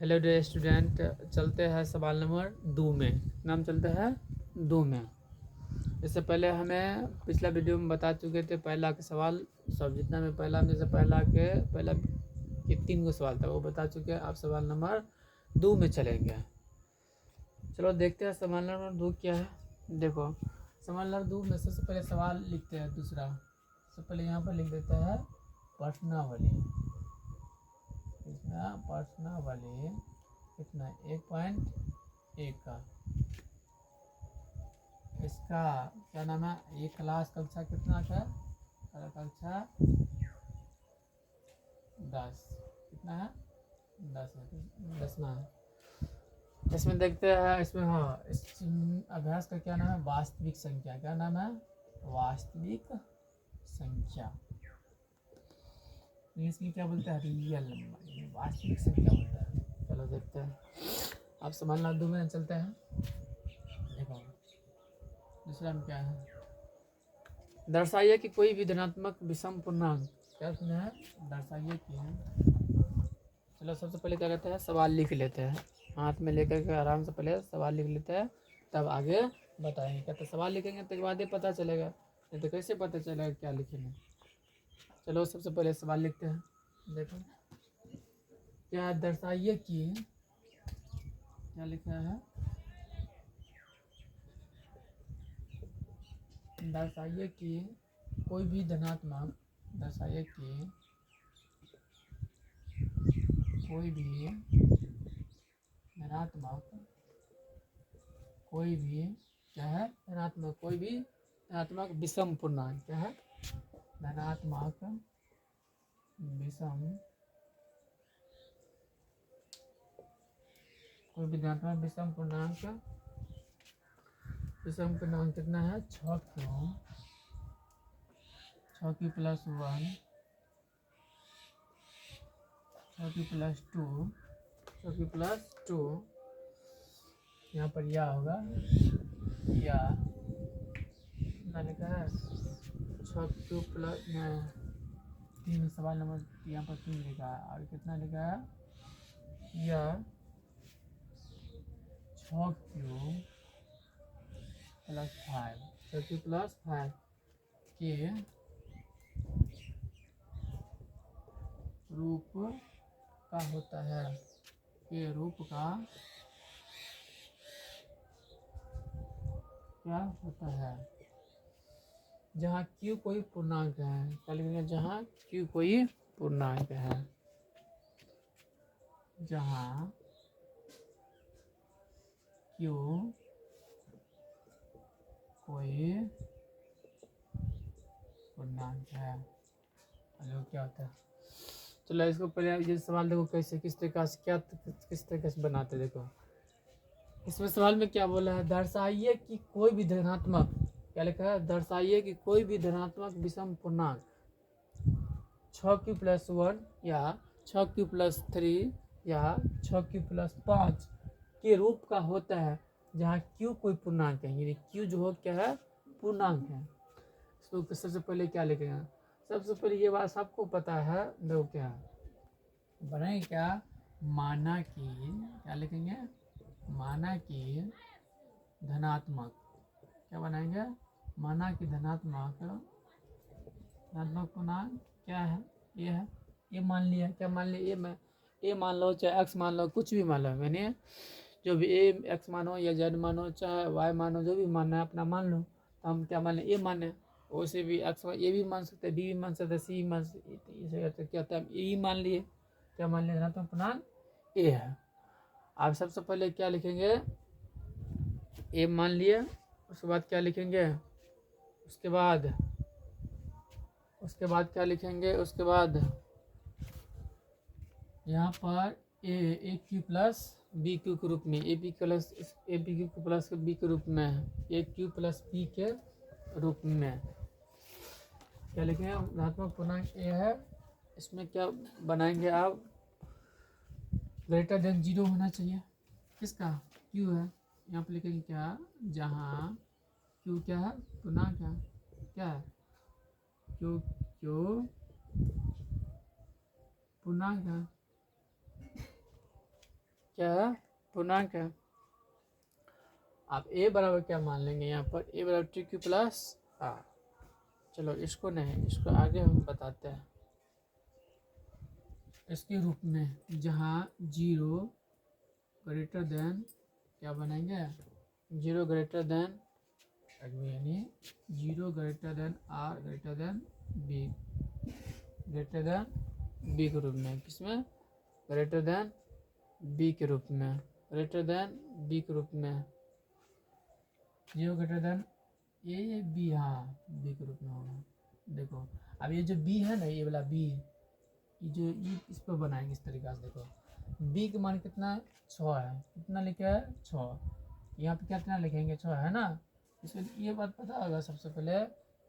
Hello dear student, चलते हैं सवाल नंबर 2 में। नाम चलते हैं 2 में। इससे पहले हमें पिछला वीडियो में बता चुके थे पहला के सवाल सब जितना में पहला में से पहला के 3 गो सवाल था वो बता चुके हैं। अब सवाल नंबर 2 में चलेंगे। चलो देखते हैं सवाल नंबर 2 क्या है। देखो सवाल नंबर 2 में सबसे पहले सवाल लिखते हैं। दूसरा सबसे पहले यहाँ पर लिख देता है प्रश्नावली। प्रश्नावली कितना 1.1 का। इसका क्या नाम है? ये क्लास कक्षा कितना का? कक्षा 10। कितना है? 10वां है। इसमें देखते हैं इसमें इस अभ्यास का क्या नाम है? वास्तविक संख्या। क्या नाम है? वास्तविक संख्या। इंग्लिश में क्या बोलते हैं? Real number. वास्तविक संख्या बोलते हैं। चलो देखते हैं। आप सवाल नंबर 2 में चलते हैं। देखो दूसरा में क्या है? दर्शाइए कि कोई भी धनात्मक विषम पूर्णांक। क्या सुना है? दर्शाइए कि है। चलो सबसे पहले क्या कहते हैं? सवाल लिख लेते हैं। हाथ में लेकर के आराम से पहले सवाल लिख लेते हैं, तब आगे बताएंगे। कहते सवाल लिखेंगे तो बाद ही पता चलेगा, नहीं तो कैसे पता चलेगा क्या लिखेंगे। चलो सबसे पहले सवाल लिखते हैं। देखो क्या दर्शाइए कि, क्या लिखा है? दर्शाइए कि कोई भी धनात्मक, दर्शाइए कि कोई भी धनात्मक, कोई भी क्या है? धनात्मक, कोई भी धनात्मक विषम पूर्णांक। क्या है? धनात्मक विषम, कोई भी धनात्मक विषम पूर्णांक। विषम पूर्णांक कितना है? 6q + 1, 6q + 2, यहाँ पर या होगा, या कितना लिखा है? 6q + 3। सवाल नंबर यहाँ पर 3 लिखा है। और कितना लिखा है? या 6q + 5, 6q + 5 के रूप का होता है। के रूप का क्या होता है? जहाँ q कोई पूर्णांक है। क्या लिखेंगे? जहाँ q कोई पूर्णांक है। जहाँ q कोई पूर्णांक है। हेलो क्या होता है? चलो इसको पहले ये सवाल देखो कैसे, किस तरीके से, क्या किस तरीके से बनाते। देखो इसमें सवाल में क्या बोला है? दर्शाइए कि कोई भी धनात्मक, क्या लिखा है? दर्शाइए कि कोई भी धनात्मक विषम पूर्णांक 6q + 1 या 6q + 3 या 6q + 5 के रूप का होता है, जहाँ q कोई पूर्णांक है। यानी q जो हो क्या है? पूर्णांक है। इसको सबसे पहले क्या लिखेंगे? सबसे पहले ये बात सबको पता है। देखो क्या बनाएंगे? क्या माना कि, क्या लिखेंगे? माना कि धनात्मक, क्या बनाएंगे? माना कि धनात्मक पूर्णांक क्या है? ये है। ये मान लिया। क्या मान लिया? ए मान लो, चाहे x मान लो, कुछ भी मान लो। मैंने जो भी x मानो या z मानो, चाहे y मानो, जो भी मानना है अपना मान लो। तो हम क्या मान लें? ए माने। वैसे भी x ए भी मान सकते हैं, बी भी मान सकते हैं, सी भी मान सकते। क्या होता है? ए ही मान लिए। क्या मान लिया? धनात्मक पूर्णांक ए है। आप सबसे पहले क्या लिखेंगे? ए मान लिए। उसके बाद क्या लिखेंगे? उसके बाद क्या लिखेंगे? उसके बाद यहाँ पर ए क्यू प्लस बी क्यू के रूप में, ए बी प्लस बी के रूप में, ए क्यू प्लस बी के रूप में क्या लिखेंगे? धनात्मक पूर्णांक ए है। इसमें क्या बनाएंगे आप? ग्रेटर देन 0 होना चाहिए। किसका? क्यू है। यहाँ पर लिखेंगे क्या? जहाँ क्यू क्या है? पूर्णांक है। क्या है? क्यू पूर्णांक है। क्या है, पूर्णांक है। आप a बराबर क्या मान लेंगे यहाँ पर, a बराबर टी क्यू प्लस आर। चलो इसको नहीं, इसको आगे हम बताते हैं। इसके रूप में जहाँ 0 ग्रेटर देन क्या बनाएंगे, 0 ग्रेटर देन यानी 0 greater than R greater than B, greater than B के रूप में, किसमें, ग्रेटर देन बी के रूप में, ग्रेटर देन बी के रूप में, 0 ग्रेटर देन ए बी, हाँ बी के रूप में होगा। देखो अब ये जो बी है ना, ये वाला बी, ये जो ये इस पर बनाएंगे इस तरीके से। देखो बी का मान कितना 6 है, कितना लिखा है 6, यहाँ पे कितना लिखेंगे 6 है ना। इसमें ये बात पता होगा सबसे पहले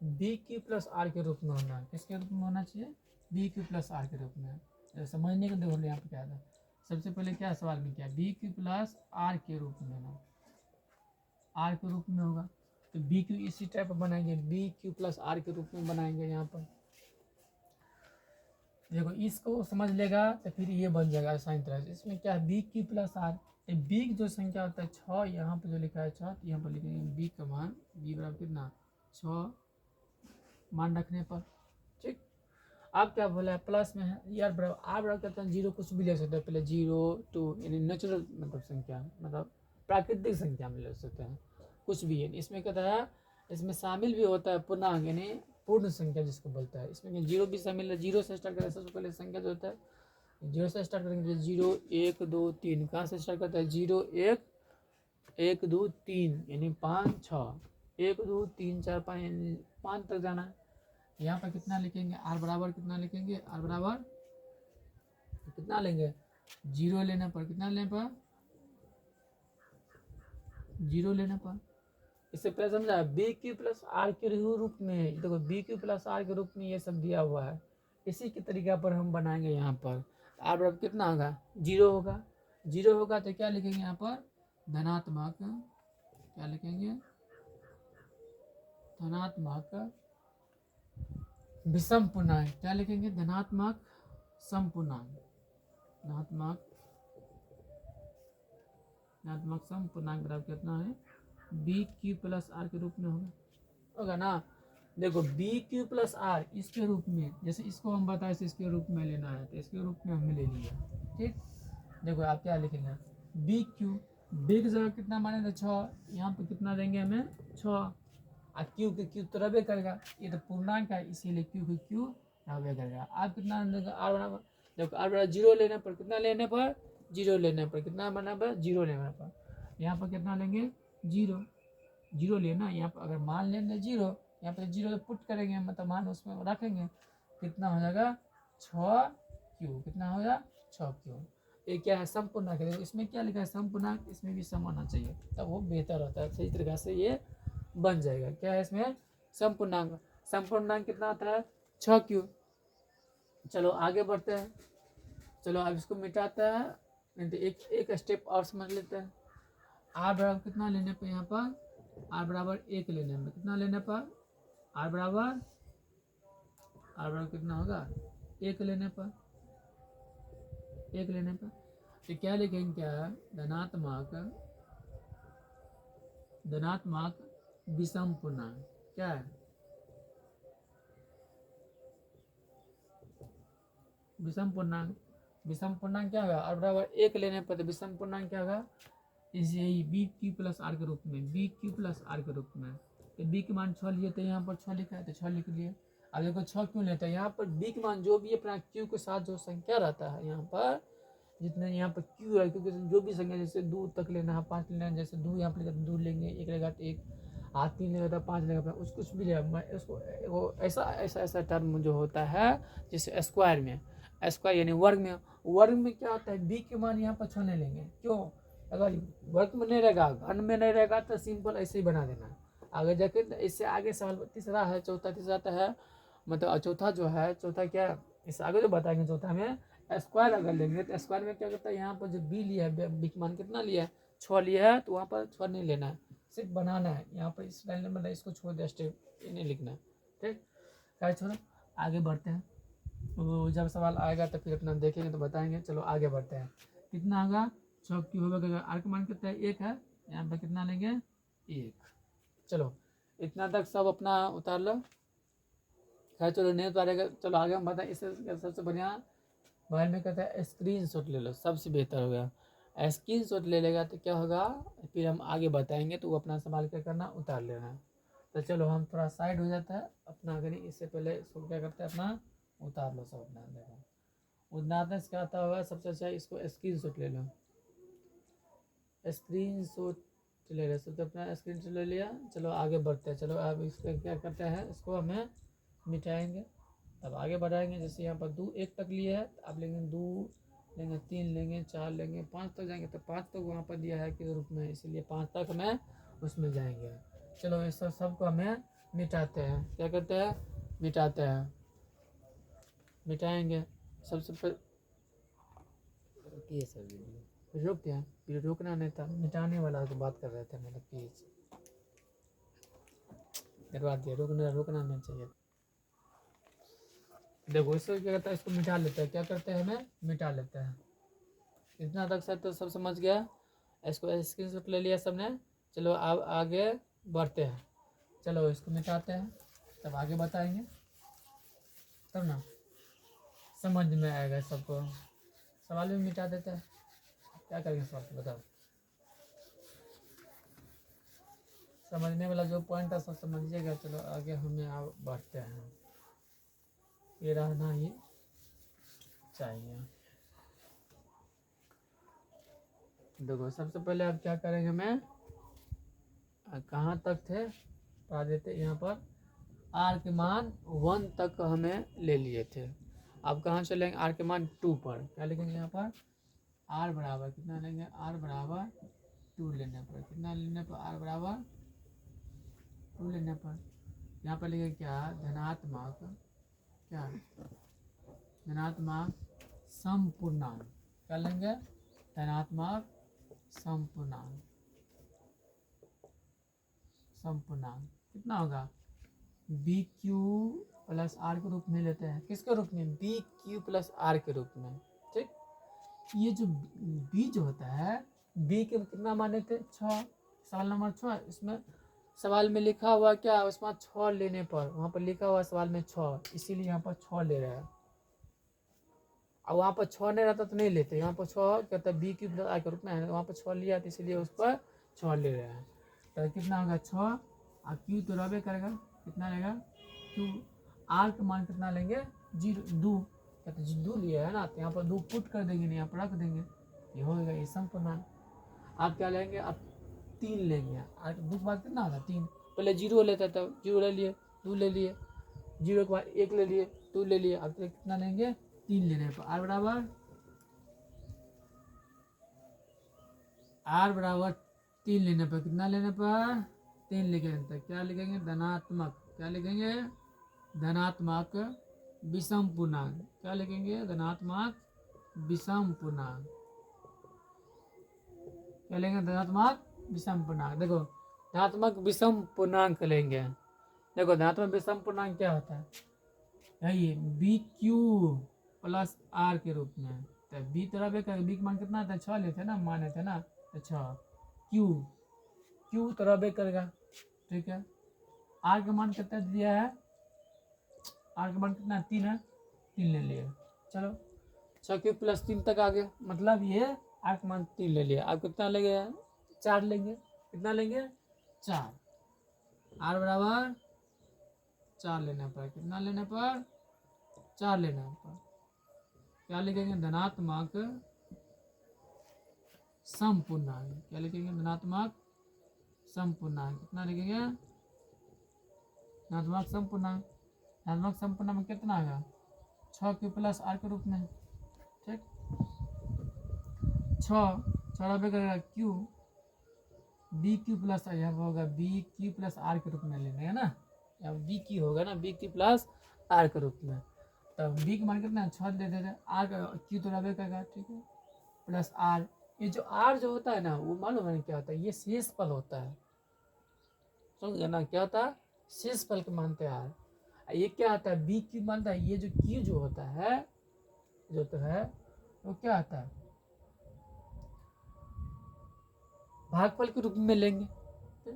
बी क्यू प्लस आर के रूप में होना, किसके रूप में होना चाहिए, बी क्यू प्लस आर के रूप में। समझने को देखो यहाँ पे क्या था, सबसे पहले क्या सवाल में क्या, बी क्यू प्लस आर के रूप में ना, आर के रूप में होगा तो बी क्यू इसी टाइप बनाएंगे, बी क्यू प्लस आर के रूप में बनाएंगे। यहाँ पर देखो इसको समझ लेगा तो फिर ये बन जाएगा आसानी तरह से। इसमें क्या है, B Q plus R, B की जो संख्या होता है 6, यहाँ पर जो लिखा है 6, तो यहाँ पर लिखेंगे बी का मान, बी बराबर कितना 6 मान रखने पर, ठीक। अब क्या बोला है, प्लस में है यार बराबर आर बराबर कहते हैं 0 कुछ भी ले सकते हैं, पहले 0 2 यानी नेचुरल मतलब संख्या, मतलब प्राकृतिक संख्या में ले सकते हैं कुछ भी है। इसमें कहता है, इसमें शामिल भी होता है पूर्णांक यानी पूर्ण संख्या जिसको बोलता है। इसमें 0 भी शामिल है, 0 से स्टार्ट करें, सबसे पहले संख्या जो होता है 0 से स्टार्ट करेंगे, 0 1 2 3, कहाँ से स्टार्ट करता है 0 1 1 2 3 यानी 5 6, 1 2 3 4 5 यानी 5 तक जाना है। यहाँ पर कितना लिखेंगे, आर बराबर कितना लिखेंगे, आर बराबर कितना लेंगे, 0 लेने पर, कितना लेने पर 0 लेने पर। इससे पहले समझा बी क्यू प्लस आर के रूप में, देखो बी क्यू प्लस आर के रूप में ये सब दिया हुआ है, इसी के तरीका पर हम बनाएंगे। यहाँ पर आर बराबर कितना होगा 0 होगा, 0 होगा तो क्या लिखेंगे यहाँ पर धनात्मक, क्या लिखेंगे धनात्मक विषम पूर्णांक, क्या लिखेंगे धनात्मक समपूर्णांक, धनात्मक सम पूर्णांक बराबर कितना है, बी क्यू प्लस आर के रूप में होगा ना। देखो बी क्यू प्लस आर इसके रूप में, जैसे इसको हम बताए इसके रूप में लेना है तो इसके रूप में हमने ले लिया, ठीक। देखो आप क्या लिखेंगे, बी क्यू, बी की जगह कितना माने थे 6, यहाँ पे कितना देंगे हमें 6, और क्यू के क्यू तो रबे करेगा, ये तो पूर्णांक है इसीलिए क्यू के क्यू रबे करेगा। आप कितना देंगे आर बराबर, देखो आर बराबर 0 लेने पर, कितना लेने पर 0 लेने पर, कितना बना पर 0 लेने पर, यहाँ पर कितना लेंगे 0, 0 लेना। यहाँ पर अगर मान लेंगे 0, यहाँ पर 0 पुट करेंगे मतलब मान उसमें रखेंगे, कितना हो जाएगा 6 क्यू, कितना हो जाएगा 6 क्यू। ये क्या है समपूर्णांक है, इसमें क्या लिखा है समपूर्णांक, इसमें भी सम आना चाहिए तब वो बेहतर होता है, सही तरीके से ये बन जाएगा। क्या है इसमें समपूर्णांक, समपूर्णांक कितना आता है 6 क्यू। चलो आगे बढ़ते हैं, चलो अब इसको मिटाता है, नहीं तो एक स्टेप और समझ लेते हैं। आर बराबर कितना लेने पर, यहाँ पर आर बराबर 1 लेने में, कितना लेने पर आर बराबर कितना होगा 1 लेने पर, 1 लेने पर तो क्या लिखेंगे, क्या है धनात्मक विषम पूर्णांक, क्या है विषम पूर्णांक। विषम पूर्णांक क्या होगा, आर बराबर 1 लेने पर, तो विषम पूर्णांक क्या होगा इसे यही बी क्यू प्लस आर के रूप में, बी क्यू प्लस आर के रूप में। तो बी के मान 6 लिए तो यहाँ पर 6 लिखा है तो 6 लिख लिए। अब देखो 6 क्यों लेते हैं, यहाँ पर बी के मान जो भी अपना क्यू के साथ जो संख्या रहता है, यहाँ पर जितने यहाँ पर क्यू है, क्योंकि जो भी संख्या जैसे 2 तक लेना है, 5 लेना है, जैसे 2 यहाँ पर 2 लेंगे, 1 लेगा तो 1, 3 लेगा तो 5 लेगा, उस कुछ भी लेगा। मैं उसको ऐसा टर्म जो होता है जैसे स्क्वायर में, स्क्वायर यानी वर्ग में क्या होता है बी के मान यहाँ पर 6 नहीं लेंगे, क्यों, अगर वर्ग में नहीं रहेगा घन में नहीं रहेगा तो सिंपल ऐसे ही बना देना। आगे जाके इससे आगे सवाल तीसरा है, तीसरा आता है मतलब चौथा जो है, चौथा क्या इससे आगे जो बताएंगे, चौथा में स्क्वायर अगर लेंगे तो स्क्वायर में क्या करता है, यहाँ पर जो बी लिया है, बी मान कितना लिया है 6 लिया है, तो वहाँ पर 6 नहीं लेना है, सिर्फ बनाना है। यहाँ पर इस लाइन में इसको छोड़ दिया, स्टेप नहीं लिखना है, ठीक। क्या छोड़ो आगे बढ़ते हैं, तो जब सवाल आएगा तो फिर अपना देखेंगे तो बताएंगे। चलो आगे बढ़ते हैं, कितना होगा 6 क्यू होगा, आर का मान कितना है 1 है, यहाँ पर कितना लेंगे 1। चलो इतना तक सब अपना उतार लो। खैर चलो नहीं उतारेगा, चलो आगे हम बताएं। इससे सबसे बढ़िया मोबाइल में कहता है स्क्रीन शॉट ले लो, सबसे बेहतर होगा। स्क्रीन शॉट ले लेगा तो क्या होगा, फिर हम आगे बताएंगे तो वो अपना संभाल के करना, उतार लेना। तो चलो हम थोड़ा साइड हो जाता है अपना, करें इससे पहले इसको क्या करते हैं अपना उतार लो सब अपना। देखो उतारने से क्या होता होगा, सबसे अच्छा इसको स्क्रीन शॉट ले लो। स्क्रीन शॉट ले लो, सबसे अपना स्क्रीन शॉट ले लिया। चलो आगे बढ़ते हैं। चलो अब इसको क्या करते हैं, इसको हमें मिटाएंगे तब आगे बढ़ाएंगे। जैसे यहाँ पर 2 1 तक लिए है, अब लेंगे 2 लेंगे, 3 लेंगे, 4 लेंगे, 5 तक जाएंगे। तो 5 तक वहाँ पर दिया है किस रूप में, इसीलिए 5 तक हमें उसमें जाएंगे। चलो इस सबको हमें मिटाते हैं। क्या करते हैं, मिटाते हैं, मिटाएंगे। सबसे पहले रुक गया, फिर रुकना नहीं था, मिटाने वाला तो बात कर रहे थे मतलब प्लीज करवा दिया, रुकना नहीं चाहिए। देखो इसको क्या करता है, इसको मिटा लेते हैं। क्या करते हैं, हमें मिटा लेते हैं। इतना तक शायद तो सब समझ गया। इसको स्क्रीनशॉट ले लिया सबने। चलो अब आगे बढ़ते हैं। चलो इसको मिटाते हैं, तब आगे बताएंगे, तब ना समझ में आएगा सबको। सवाल भी मिटा देते हैं, क्या करेंगे सवाल बताओ। समझने वाला जो पॉइंट है सब समझिएगा। चलो आगे हमें अब बढ़ते हैं, ये रहना ही चाहिए। देखो सबसे पहले अब क्या करेंगे, मैं कहाँ तक थे पढ़ा देते, यहाँ पर आर के मान 1 तक हमें ले लिए थे। अब कहाँ चलेंगे, आर के मान 2 पर। क्या लिखेंगे यहाँ पर, आर बराबर कितना लेंगे, आर बराबर 2 लेने पर, कितना लेने पर, आर बराबर 2 लेने पर यहाँ पर लिखेंगे क्या, धनात्मक, क्या धनात्मक समपूर्णांक। क्या लेंगे, धनात्मक समपूर्णांक। समपूर्णांक कितना होगा, बी क्यू प्लस आर के रूप में लेते हैं। किसके रूप में, बी क्यू प्लस आर के रूप में। ठीक, ये जो बी जो होता है, बी के कितना माने थे 6, सवाल नंबर 6। इसमें सवाल में लिखा हुआ क्या, उसमें 6 लेने पर, वहाँ पर लिखा हुआ सवाल में 6, इसीलिए यहाँ पर 6 ले रहे हैं। और वहाँ पर 6 नहीं रहता तो नहीं लेते। यहाँ पर 6 कहता है बी क्यू प्लस आर के रूप में है, वहाँ पर 6 लिया तो इसीलिए उस पर 6 ले रहे हैं। तो कितना होगा 6, और क्यू तो रहबे करेगा, कितना लेगा क्यू। आर का मान कितना लेंगे 2, कहते 2 लिया है ना, तो यहाँ पर 2 पुट कर देंगे, यहाँ पर रख देंगे, ये होगा ये समपूर्णांक। आप क्या लेंगे, आप 3 लेंगे। आर का 2 के बाद कितना होगा 3, पहले 0 लेते तो 0 ले लिए, 2 ले लिए, 0 के बाद 1 ले लिए, 2 ले लिए। अब तो कितना लेंगे 3 लेने पर, आर बराबर 3 लेने पर, कितना लेने पर 3 लिखेंगे। क्या लिखेंगे, धनात्मक, क्या लिखेंगे, धनात्मक विषम पूर्णांक। क्या लिखेंगे, धनात्मक विषम पूर्णांक। क्या लेंगे, धनात्मक विषम पूर्णांक। देखो धनात्मक विषम पूर्णांक लेंगे। देखो धनात्मक विषम पूर्णांक क्या होता है, यही बी क्यू प्लस आर के रूप में। तो बी तरह बी का मान कितना था 6 लेते ना, माने थे ना, तो 6 क्यू तरह बे करेगा। ठीक है, आर का मान कितना दिया है, आर का मान कितना 3 है, 3 ले लिए। चलो 6 क्यू प्लस 3 तक आ गए, मतलब ये आर का मान 3 ले लिया। अब कितना लेंगे 4 लेंगे, कितना लेंगे 4, आर बराबर 4 लेने पर, कितना लेने पर 4 लेने पर। क्या लिखेंगे, धनात्मक समपूर्णांक। क्या लिखेंगे, धनात्मक समपूर्णांक। कितना लिखेंगे, धनात्मक समपूर्णांक। धनात्मक समपूर्णांक में कितना आएगा 6 क्यू प्लस आर के रूप में। ठीक, 6 रबे करेगा क्यू, बी क्यू प्लस यहाँ होगा बी क्यू प्लस आर के रूप में लेना है ना, यहाँ बी क्यू होगा ना, बी क्यू प्लस आर के रूप में। तब बी का मान कितना 6 दे देते, आर का क्यू तो रबे करेगा। ठीक है, प्लस आर, ये जो आर जो होता है ना, वो मालूम है क्या होता है, ये शेषफल होता है। समझ गए ना, क्या होता है, शेषफल के मानते हैं आर। ये क्या होता है, बी क्यू मानता है, ये जो क्यू जो होता है, जो तो है वो क्या होता है, भागफल के रूप में लेंगे।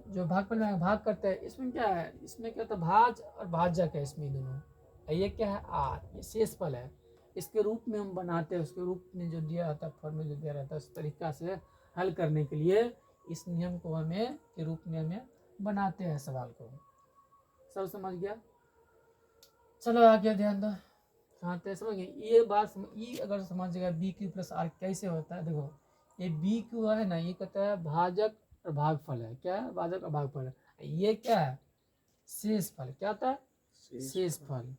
जो भागफल में भाग करते हैं, इसमें क्या है, इसमें क्या होता है, भाज और भाजक है इसमें दोनों। ये क्या है, आर, ये शेषफल है। इसके रूप में हम बनाते हैं, उसके रूप में जो दिया रहता है, फॉर्मूला जो दिया रहता है, उस तरीका से हल करने के लिए इस नियम को हमें के रूप में हमें बनाते हैं सवाल को। सब समझ गया? चलो आगे ध्यान दो, कहाँ तक समझ गए ये बात। ये अगर समझ गया बी क्यू प्लस आर कैसे होता है, देखो ये बी क्यू है ना, ये कहता है भाजक और भागफल है। क्या है, भाजक और भागफल है। ये क्या है, शेषफल। क्या होता है, शेषफल।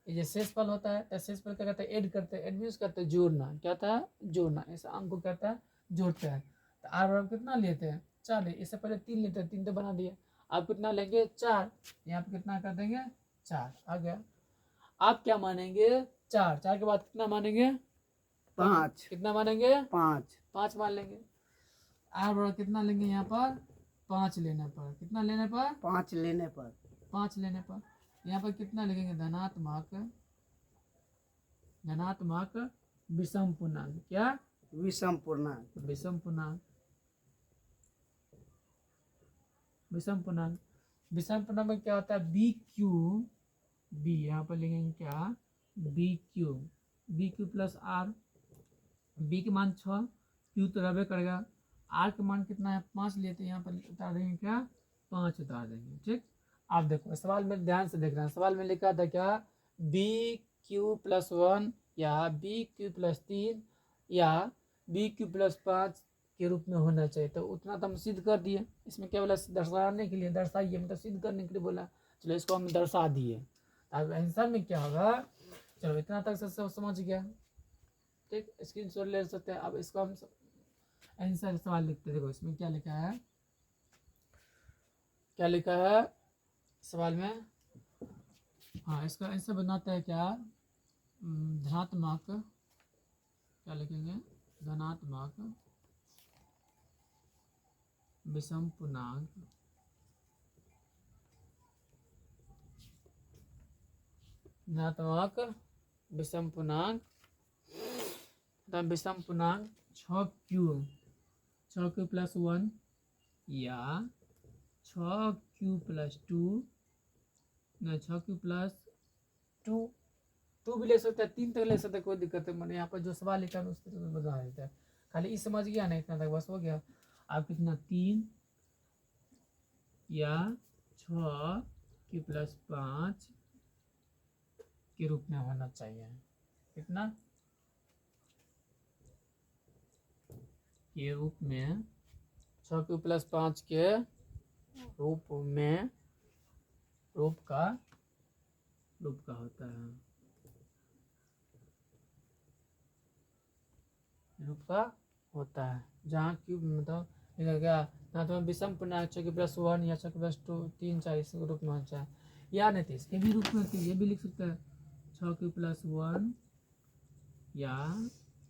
ये जो शेषफल होता है, शेषफल क्या कहता है, ऐड करते हैं। ऐड मीन्स कहते हैं जोड़ना। क्या था, जोड़ना। ऐसे अंक को कहता है जोड़ते हैं। तो आर बराबर कितना लेते हैं, 4। इससे पहले 3 लेते हैं, 3 तो बना दिया। आप कितना लेंगे, 4। यहाँ पे कितना कर देंगे, 4 आ गया। आप क्या मानेंगे, 4। 4 के बाद कितना मानेंगे, 5। कितना मानेंगे, 5। 5 मान लेंगे। आर बराबर कितना लेंगे, यहाँ पर 5 लेने पर। कितना लेने पर, 5 लेने पर। 5 लेने पर। यहाँ पर कितना लिखेंगे, धनात्मक, धनात्मक विषम पूर्णांक। क्या, विषम पूर्णांक। विषम पूर्णांक, विषम पूर्णांक। विषम पूर्णांक में क्या होता है, बी क्यू, बी यहाँ पर लिखेंगे क्या, B Q, B Q plus R. B के मान 6, क्यू तो रहबे करेगा। आर के मान कितना है, 5 लेते हैं, यहाँ पर उतार देंगे क्या, 5 उतार देंगे। ठीक, आप देखो सवाल में ध्यान से देख रहे हैं। सवाल में लिखा था क्या, बी क्यू प्लस 1 या बी क्यू प्लस 3 या बी क्यू प्लस 5 के रूप में होना चाहिए। तो उतना तो हम सिद्ध कर दिए। इसमें क्या बोला, दर्शाने के लिए, दर्शाइए मतलब सिद्ध करने के लिए बोला। चलो इसको हम दर्शा दिए। अब आंसर में क्या होगा, चलो इतना तक से सब समझ गया। ठीक, स्क्रीनशॉट ले सकते हैं। अब इसको हम आंसर सवाल लिखते हैं। देखो इसमें क्या लिखा है, क्या लिखा है सवाल में। हाँ, इसका आंसर बनाता है क्या, धनात्मक, क्या लिखेंगे, धनात्मक विषम पूर्णांक, धनात्मक विषम पूर्णांक, विषम पूर्णांक 6Q प्लस 1 या 6Q प्लस 2 न 6Q प्लस 2 भी ले सकते हैं, 3 तक ले सकते हैं, कोई दिक्कत नहीं। मैंने यहाँ पर जो सवाल लिखा है उस तरह से बता देता है। खाली इस समझ गया ना, इतना तक बस हो गया। आप कितना, 3 या 6Q प्लस 5 के रूप में होना चाहिए। कितना के रूप में, 6Q प्लस 5 के रूप में, रूप का होता है, रूप का होता है। जहाँ क्यूब मतलब क्या ना, तो विषम पूर्णांक 6Q प्लस 1 या 6Q प्लस 2 3 4 इस रूप में होना चाहिए। या नहीं तो इसके भी रूप में ये भी लिख सकते हैं, 6Q प्लस 1 या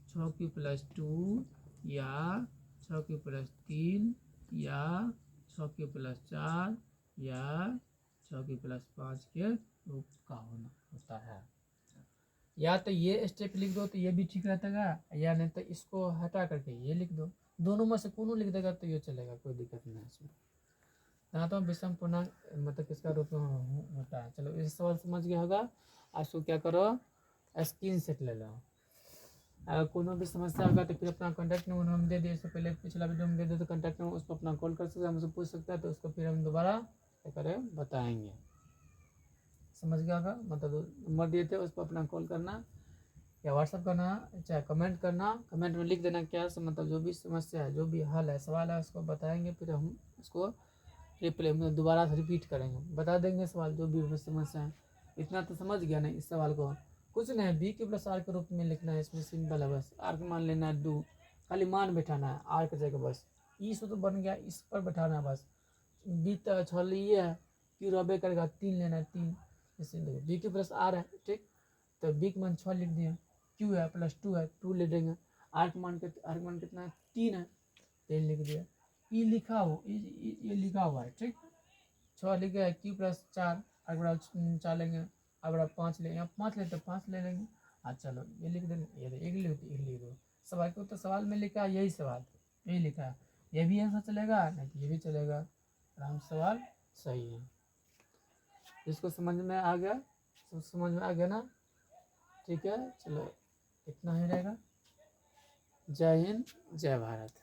6Q प्लस 2 या 6Q प्लस 3 या 6Q प्लस 4 या 6Q प्लस 5 के रूप का होना होता है। या तो ये स्टेप लिख दो तो ये भी ठीक रहता है, या नहीं तो इसको हटा करके ये लिख दो। दोनों में से कोनो लिख देगा तो ये चलेगा, कोई दिक्कत नहीं है इसमें। यहाँ तो विषम पूर्णांक मतलब किसका रूप में होता है। चलो इस सवाल समझ गया होगा। आज को क्या करो, स्क्रीन सेट ले लो। अगर कोनो भी समस्या होगा तो फिर अपना कॉन्टैक्ट नंबर हम दे दिए, इससे पहले पिछला वीडियो में दे दे, तो कॉन्टैक्ट नंबर उस पर अपना कॉल कर सकते हैं, हमसे पूछ सकता है, तो उसको फिर हम दोबारा क्या करें बताएंगे। समझ गया होगा, मतलब नंबर दिए थे उस पर अपना कॉल करना या व्हाट्सअप करना, चाहे कमेंट करना। कमेंट में लिख देना क्या मतलब जो भी समस्या है, जो भी हल है, सवाल है, उसको बताएंगे। फिर हम उसको रिप्ले में दोबारा से रिपीट करेंगे, बता देंगे सवाल जो भी समस्या है। इतना तो समझ गया नहीं इस सवाल को, कुछ नहीं। बी क्यू प्लस आर के रूप में लिखना है, इसमें सिंपल है। बस आर का मान लेना है 2, खाली मान बैठाना है आर के जगह। बस ई तो बन गया, इस पर बैठाना है बस। बी तो छल ये है, क्यू रबे करेगा, 3 लेना है, 3। जैसे देखो बी क्यू प्लस आर है, ठीक, तो बी का मान 6 लिख दिया, क्यू है प्लस 2 है, 2 ले देंगे। आर का मान कितना है, 3 है, 3 लिख दिया। ई लिखा हो, ये लिखा हुआ है, ठीक। 6 लिख गया, क्यू प्लस 4, आर बड़ा 4 लेंगे, आर बड़ा 5 लेंगे, 5 लेते 5 ले लेंगे। अच्छा चलो ये लिख देंगे, ये एक लिख दो सवाल को। तो सवाल में लिखा है यही सवाल, यही लिखा है। ये भी आंसर चलेगा, नहीं तो ये भी चलेगा। आराम से सवाल सही है। जिसको समझ में आ गया, सब समझ में आ गया ना? ठीक है, चलो इतना ही रहेगा। जय हिंद, जय भारत।